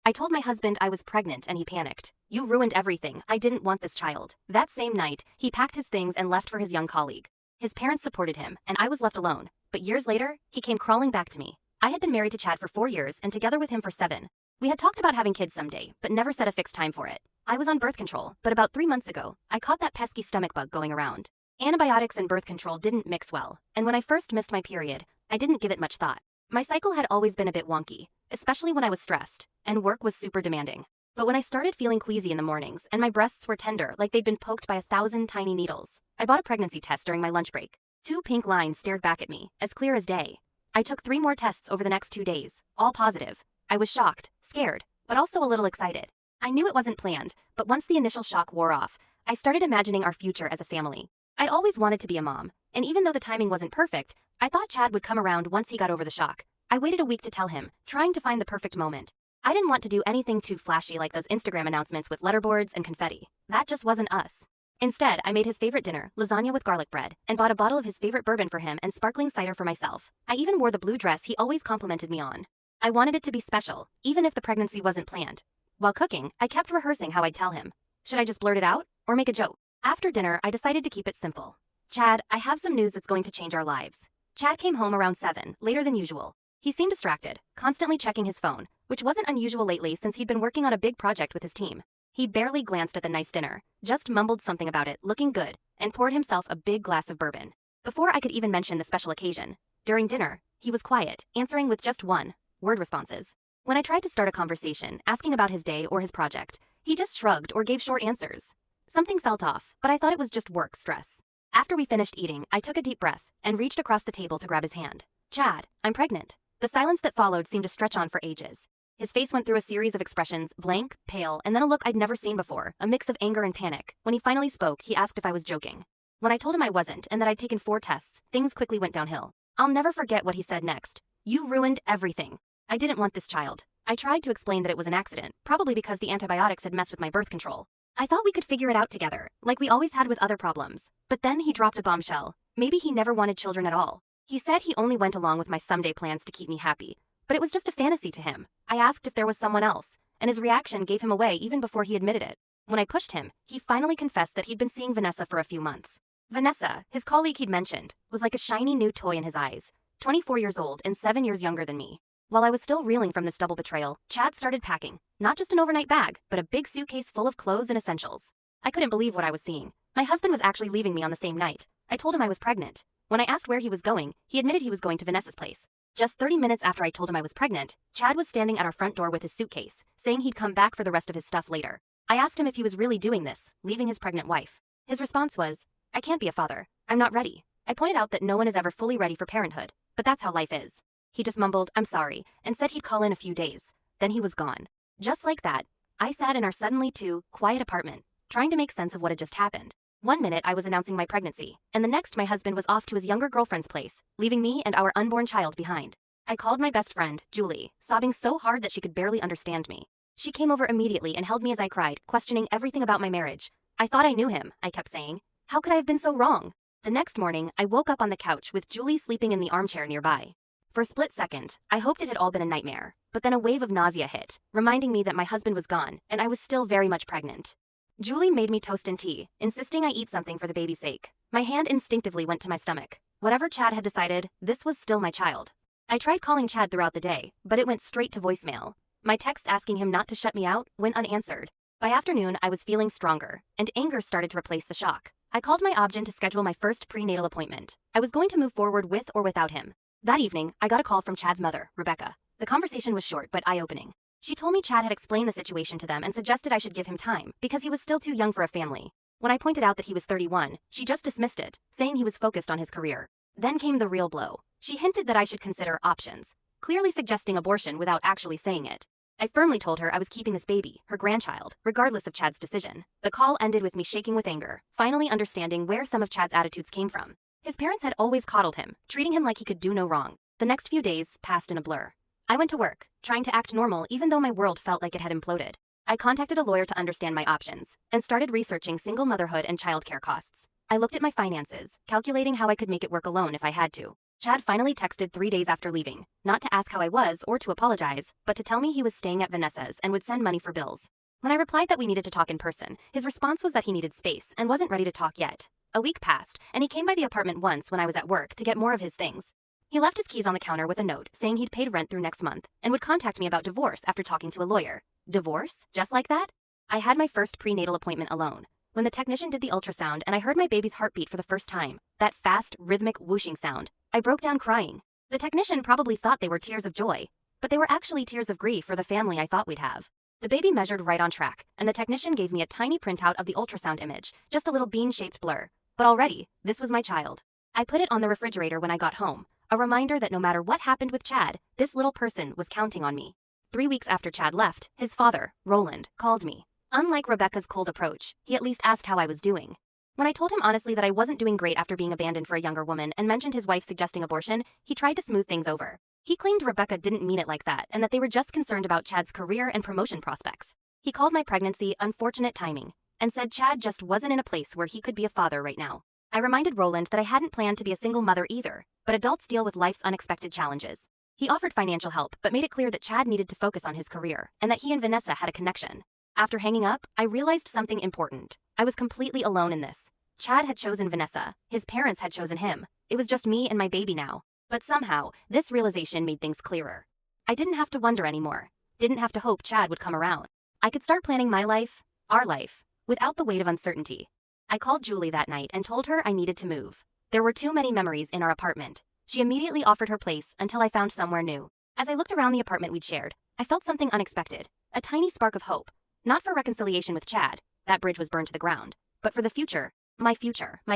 I told my husband I was pregnant and he panicked. "You ruined everything. I didn't want this child." That same night, he packed his things and left for his young colleague. His parents supported him, and I was left alone. But years later, he came crawling back to me. I had been married to Chad for 4 years and together with him for 7. We had talked about having kids someday, but never set a fixed time for it. I was on birth control, but about 3 months ago, I caught that pesky stomach bug going around. Antibiotics and birth control didn't mix well, and when I first missed my period, I didn't give it much thought. My cycle had always been a bit wonky, especially when I was stressed, and work was super demanding. But when I started feeling queasy in the mornings and my breasts were tender like they'd been poked by 1,000 tiny needles, I bought a pregnancy test during my lunch break. 2 pink lines stared back at me, as clear as day. I took 3 more tests over the next 2 days, all positive. I was shocked, scared, but also a little excited. I knew it wasn't planned, but once the initial shock wore off, I started imagining our future as a family. I'd always wanted to be a mom, and even though the timing wasn't perfect, I thought Chad would come around once he got over the shock. I waited a week to tell him, trying to find the perfect moment. I didn't want to do anything too flashy like those Instagram announcements with letterboards and confetti. That just wasn't us. Instead, I made his favorite dinner, lasagna with garlic bread, and bought a bottle of his favorite bourbon for him and sparkling cider for myself. I even wore the blue dress he always complimented me on. I wanted it to be special, even if the pregnancy wasn't planned. While cooking, I kept rehearsing how I'd tell him. Should I just blurt it out, or make a joke? After dinner, I decided to keep it simple. "Chad, I have some news that's going to change our lives." Chad came home around 7, later than usual. He seemed distracted, constantly checking his phone, which wasn't unusual lately since he'd been working on a big project with his team. He barely glanced at the nice dinner, just mumbled something about it looking good, and poured himself a big glass of bourbon. Before I could even mention the special occasion, during dinner, he was quiet, answering with just one-word responses. When I tried to start a conversation, asking about his day or his project, he just shrugged or gave short answers. Something felt off, but I thought it was just work stress. After we finished eating, I took a deep breath and reached across the table to grab his hand. "Chad, I'm pregnant." The silence that followed seemed to stretch on for ages. His face went through a series of expressions, blank, pale, and then a look I'd never seen before, a mix of anger and panic. When he finally spoke, he asked if I was joking. When I told him I wasn't and that I'd taken 4 tests, things quickly went downhill. I'll never forget what he said next. "You ruined everything. I didn't want this child." I tried to explain that it was an accident, probably because the antibiotics had messed with my birth control. I thought we could figure it out together, like we always had with other problems. But then he dropped a bombshell. Maybe he never wanted children at all. He said he only went along with my someday plans to keep me happy. But it was just a fantasy to him. I asked if there was someone else, and his reaction gave him away even before he admitted it. When I pushed him, he finally confessed that he'd been seeing Vanessa for a few months. Vanessa, his colleague he'd mentioned, was like a shiny new toy in his eyes, 24 years old and 7 years younger than me. While I was still reeling from this double betrayal, Chad started packing, not just an overnight bag, but a big suitcase full of clothes and essentials. I couldn't believe what I was seeing. My husband was actually leaving me on the same night. I told him I was pregnant. When I asked where he was going, he admitted he was going to Vanessa's place. Just 30 minutes after I told him I was pregnant, Chad was standing at our front door with his suitcase, saying he'd come back for the rest of his stuff later. I asked him if he was really doing this, leaving his pregnant wife. His response was, "I can't be a father. I'm not ready." I pointed out that no one is ever fully ready for parenthood, but that's how life is. He just mumbled, "I'm sorry," and said he'd call in a few days. Then he was gone. Just like that, I sat in our suddenly too quiet apartment, trying to make sense of what had just happened. One minute I was announcing my pregnancy, and the next my husband was off to his younger girlfriend's place, leaving me and our unborn child behind. I called my best friend, Julie, sobbing so hard that she could barely understand me. She came over immediately and held me as I cried, questioning everything about my marriage. "I thought I knew him," I kept saying. "How could I have been so wrong?" The next morning, I woke up on the couch with Julie sleeping in the armchair nearby. For a split second, I hoped it had all been a nightmare, but then a wave of nausea hit, reminding me that my husband was gone, and I was still very much pregnant. Julie made me toast and tea, insisting I eat something for the baby's sake. My hand instinctively went to my stomach. Whatever Chad had decided, this was still my child. I tried calling Chad throughout the day, but it went straight to voicemail. My text asking him not to shut me out went unanswered. By afternoon, I was feeling stronger, and anger started to replace the shock. I called my obgyn to schedule my first prenatal appointment. I was going to move forward with or without him. That evening, I got a call from Chad's mother, Rebecca. The conversation was short but eye-opening. She told me Chad had explained the situation to them and suggested I should give him time, because he was still too young for a family. When I pointed out that he was 31, she just dismissed it, saying he was focused on his career. Then came the real blow. She hinted that I should consider options, clearly suggesting abortion without actually saying it. I firmly told her I was keeping this baby, her grandchild, regardless of Chad's decision. The call ended with me shaking with anger, finally understanding where some of Chad's attitudes came from. His parents had always coddled him, treating him like he could do no wrong. The next few days passed in a blur. I went to work, trying to act normal even though my world felt like it had imploded. I contacted a lawyer to understand my options, and started researching single motherhood and childcare costs. I looked at my finances, calculating how I could make it work alone if I had to. Chad finally texted 3 days after leaving, not to ask how I was or to apologize, but to tell me he was staying at Vanessa's and would send money for bills. When I replied that we needed to talk in person, his response was that he needed space and wasn't ready to talk yet. A week passed, and he came by the apartment once when I was at work to get more of his things. He left his keys on the counter with a note saying he'd paid rent through next month and would contact me about divorce after talking to a lawyer. Divorce? Just like that? I had my first prenatal appointment alone. When the technician did the ultrasound and I heard my baby's heartbeat for the first time, that fast, rhythmic whooshing sound, I broke down crying. The technician probably thought they were tears of joy, but they were actually tears of grief for the family I thought we'd have. The baby measured right on track, and the technician gave me a tiny printout of the ultrasound image, just a little bean-shaped blur. But already, this was my child. I put it on the refrigerator when I got home, a reminder that no matter what happened with Chad, this little person was counting on me. 3 weeks after Chad left, his father, Roland, called me. Unlike Rebecca's cold approach, he at least asked how I was doing. When I told him honestly that I wasn't doing great after being abandoned for a younger woman and mentioned his wife suggesting abortion, he tried to smooth things over. He claimed Rebecca didn't mean it like that and that they were just concerned about Chad's career and promotion prospects. He called my pregnancy unfortunate timing and said Chad just wasn't in a place where he could be a father right now. I reminded Roland that I hadn't planned to be a single mother either, but adults deal with life's unexpected challenges. He offered financial help but made it clear that Chad needed to focus on his career and that he and Vanessa had a connection. After hanging up, I realized something important. I was completely alone in this. Chad had chosen Vanessa. His parents had chosen him. It was just me and my baby now. But somehow, this realization made things clearer. I didn't have to wonder anymore. Didn't have to hope Chad would come around. I could start planning my life, our life, without the weight of uncertainty. I called Julie that night and told her I needed to move. There were too many memories in our apartment. She immediately offered her place until I found somewhere new. As I looked around the apartment we'd shared, I felt something unexpected, a tiny spark of hope. Not for reconciliation with Chad, that bridge was burned to the ground, but for the future, my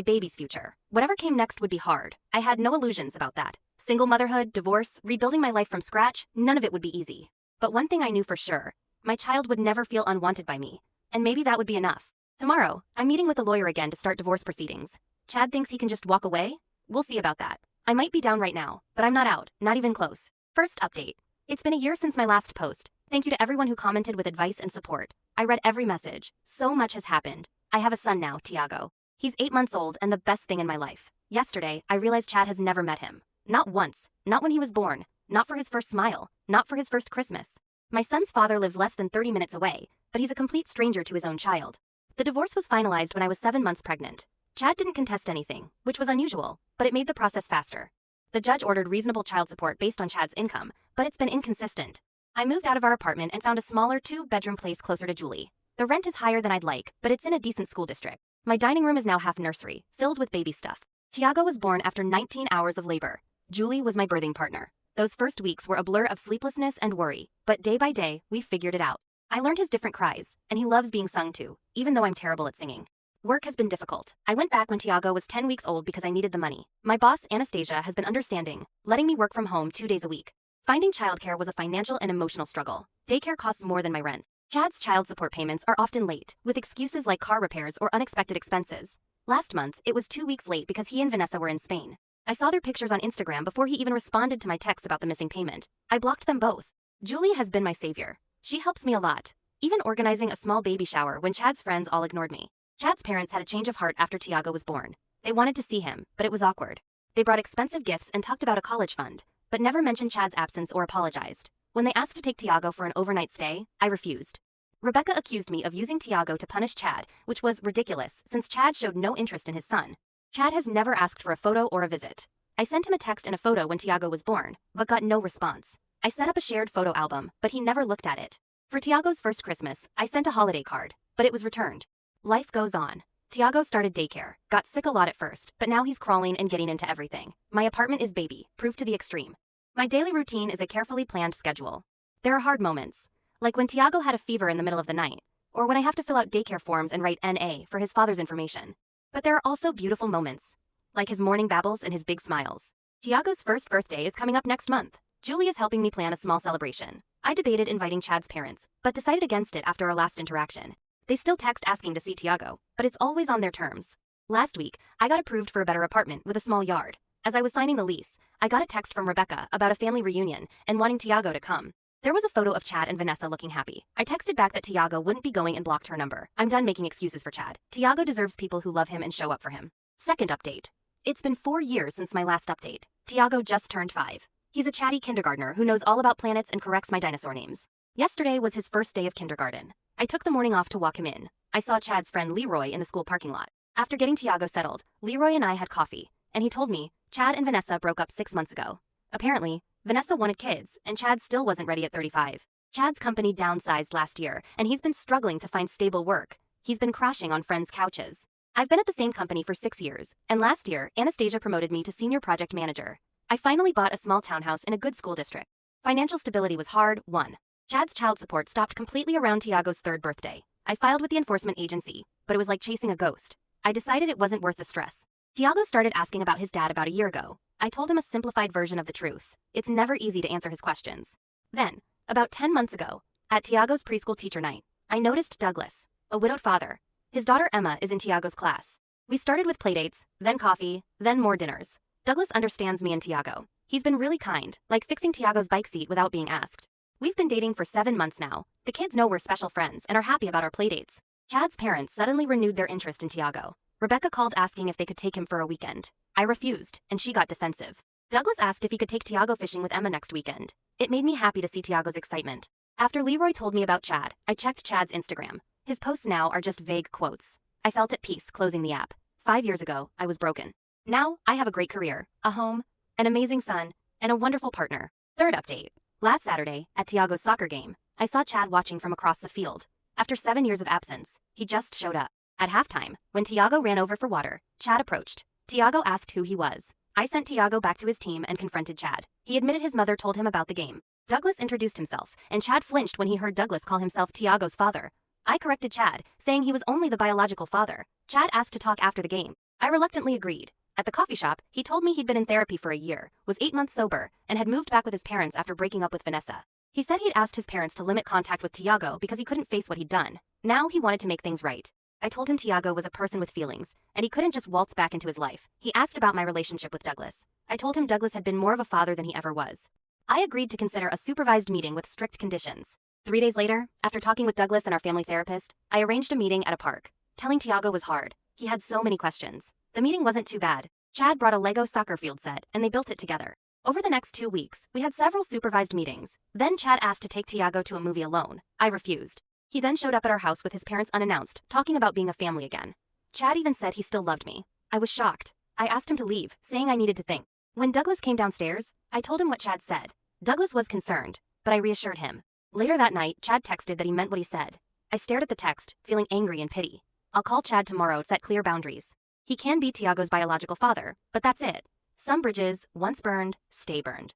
baby's future. Whatever came next would be hard. I had no illusions about that. Single motherhood, divorce, rebuilding my life from scratch, none of it would be easy. But one thing I knew for sure, my child would never feel unwanted by me, and maybe that would be enough. Tomorrow, I'm meeting with a lawyer again to start divorce proceedings. Chad thinks he can just walk away? We'll see about that. I might be down right now, but I'm not out, not even close. First update. It's been a year since my last post. Thank you to everyone who commented with advice and support. I read every message. So much has happened. I have a son now, Tiago. He's 8 months old and the best thing in my life. Yesterday, I realized Chad has never met him. Not once. Not when he was born. Not for his first smile. Not for his first Christmas. My son's father lives less than 30 minutes away, but he's a complete stranger to his own child. The divorce was finalized when I was 7 months pregnant. Chad didn't contest anything, which was unusual, but it made the process faster. The judge ordered reasonable child support based on Chad's income, but it's been inconsistent. I moved out of our apartment and found a smaller 2-bedroom place closer to Julie. The rent is higher than I'd like, but it's in a decent school district. My dining room is now half nursery, filled with baby stuff. Tiago was born after 19 hours of labor. Julie was my birthing partner. Those first weeks were a blur of sleeplessness and worry, but day by day, we figured it out. I learned his different cries, and he loves being sung to, even though I'm terrible at singing. Work has been difficult. I went back when Tiago was 10 weeks old because I needed the money. My boss, Anastasia, has been understanding, letting me work from home 2 days a week. Finding childcare was a financial and emotional struggle. Daycare costs more than my rent. Chad's child support payments are often late, with excuses like car repairs or unexpected expenses. Last month, it was 2 weeks late because he and Vanessa were in Spain. I saw their pictures on Instagram before he even responded to my text about the missing payment. I blocked them both. Julie has been my savior. She helps me a lot, even organizing a small baby shower when Chad's friends all ignored me. Chad's parents had a change of heart after Tiago was born. They wanted to see him, but it was awkward. They brought expensive gifts and talked about a college fund, but never mentioned Chad's absence or apologized. When they asked to take Tiago for an overnight stay, I refused. Rebecca accused me of using Tiago to punish Chad, which was ridiculous since Chad showed no interest in his son. Chad has never asked for a photo or a visit. I sent him a text and a photo when Tiago was born, but got no response. I set up a shared photo album, but he never looked at it. For Tiago's first Christmas, I sent a holiday card, but it was returned. Life goes on. Tiago started daycare, got sick a lot at first, but now he's crawling and getting into everything. My apartment is baby, proof to the extreme. My daily routine is a carefully planned schedule. There are hard moments, like when Tiago had a fever in the middle of the night, or when I have to fill out daycare forms and write NA for his father's information. But there are also beautiful moments, like his morning babbles and his big smiles. Tiago's first birthday is coming up next month. Julie is helping me plan a small celebration. I debated inviting Chad's parents, but decided against it after our last interaction. They still text asking to see Tiago, but it's always on their terms. Last week, I got approved for a better apartment with a small yard. As I was signing the lease, I got a text from Rebecca about a family reunion and wanting Tiago to come. There was a photo of Chad and Vanessa looking happy. I texted back that Tiago wouldn't be going and blocked her number. I'm done making excuses for Chad. Tiago deserves people who love him and show up for him. Second update. It's been 4 years since my last update. Tiago just turned 5. He's a chatty kindergartner who knows all about planets and corrects my dinosaur names. Yesterday was his first day of kindergarten. I took the morning off to walk him in. I saw Chad's friend Leroy in the school parking lot. After getting Tiago settled, Leroy and I had coffee, and he told me Chad and Vanessa broke up 6 months ago. Apparently, Vanessa wanted kids, and Chad still wasn't ready at 35. Chad's company downsized last year, and he's been struggling to find stable work. He's been crashing on friends' couches. I've been at the same company for 6 years, and last year, Anastasia promoted me to senior project manager. I finally bought a small townhouse in a good school district. Financial stability was hard. 1. Chad's child support stopped completely around Tiago's 3rd birthday. I filed with the enforcement agency, but it was like chasing a ghost. I decided it wasn't worth the stress. Tiago started asking about his dad about a year ago. I told him a simplified version of the truth. It's never easy to answer his questions. Then, about 10 months ago, at Tiago's preschool teacher night, I noticed Douglas, a widowed father. His daughter Emma is in Tiago's class. We started with playdates, then coffee, then more dinners. Douglas understands me and Tiago. He's been really kind, like fixing Tiago's bike seat without being asked. We've been dating for 7 months now. The kids know we're special friends and are happy about our playdates. Chad's parents suddenly renewed their interest in Tiago. Rebecca called asking if they could take him for a weekend. I refused, and she got defensive. Douglas asked if he could take Tiago fishing with Emma next weekend. It made me happy to see Tiago's excitement. After Leroy told me about Chad, I checked Chad's Instagram. His posts now are just vague quotes. I felt at peace closing the app. 5 years ago, I was broken. Now, I have a great career, a home, an amazing son, and a wonderful partner. 3rd update. Last Saturday, at Tiago's soccer game, I saw Chad watching from across the field. After 7 years of absence, he just showed up. At halftime, when Tiago ran over for water, Chad approached. Tiago asked who he was. I sent Tiago back to his team and confronted Chad. He admitted his mother told him about the game. Douglas introduced himself, and Chad flinched when he heard Douglas call himself Tiago's father. I corrected Chad, saying he was only the biological father. Chad asked to talk after the game. I reluctantly agreed. At the coffee shop, he told me he'd been in therapy for a year, was 8 months sober, and had moved back with his parents after breaking up with Vanessa. He said he'd asked his parents to limit contact with Tiago because he couldn't face what he'd done. Now he wanted to make things right. I told him Tiago was a person with feelings, and he couldn't just waltz back into his life. He asked about my relationship with Douglas. I told him Douglas had been more of a father than he ever was. I agreed to consider a supervised meeting with strict conditions. 3 days later, after talking with Douglas and our family therapist, I arranged a meeting at a park. Telling Tiago was hard. He had so many questions. The meeting wasn't too bad. Chad brought a Lego soccer field set, and they built it together. Over the next 2 weeks, we had several supervised meetings. Then Chad asked to take Tiago to a movie alone. I refused. He then showed up at our house with his parents unannounced, talking about being a family again. Chad even said he still loved me. I was shocked. I asked him to leave, saying I needed to think. When Douglas came downstairs, I told him what Chad said. Douglas was concerned, but I reassured him. Later that night, Chad texted that he meant what he said. I stared at the text, feeling angry and pity. I'll call Chad tomorrow to set clear boundaries. He can be Tiago's biological father, but that's it. Some bridges, once burned, stay burned.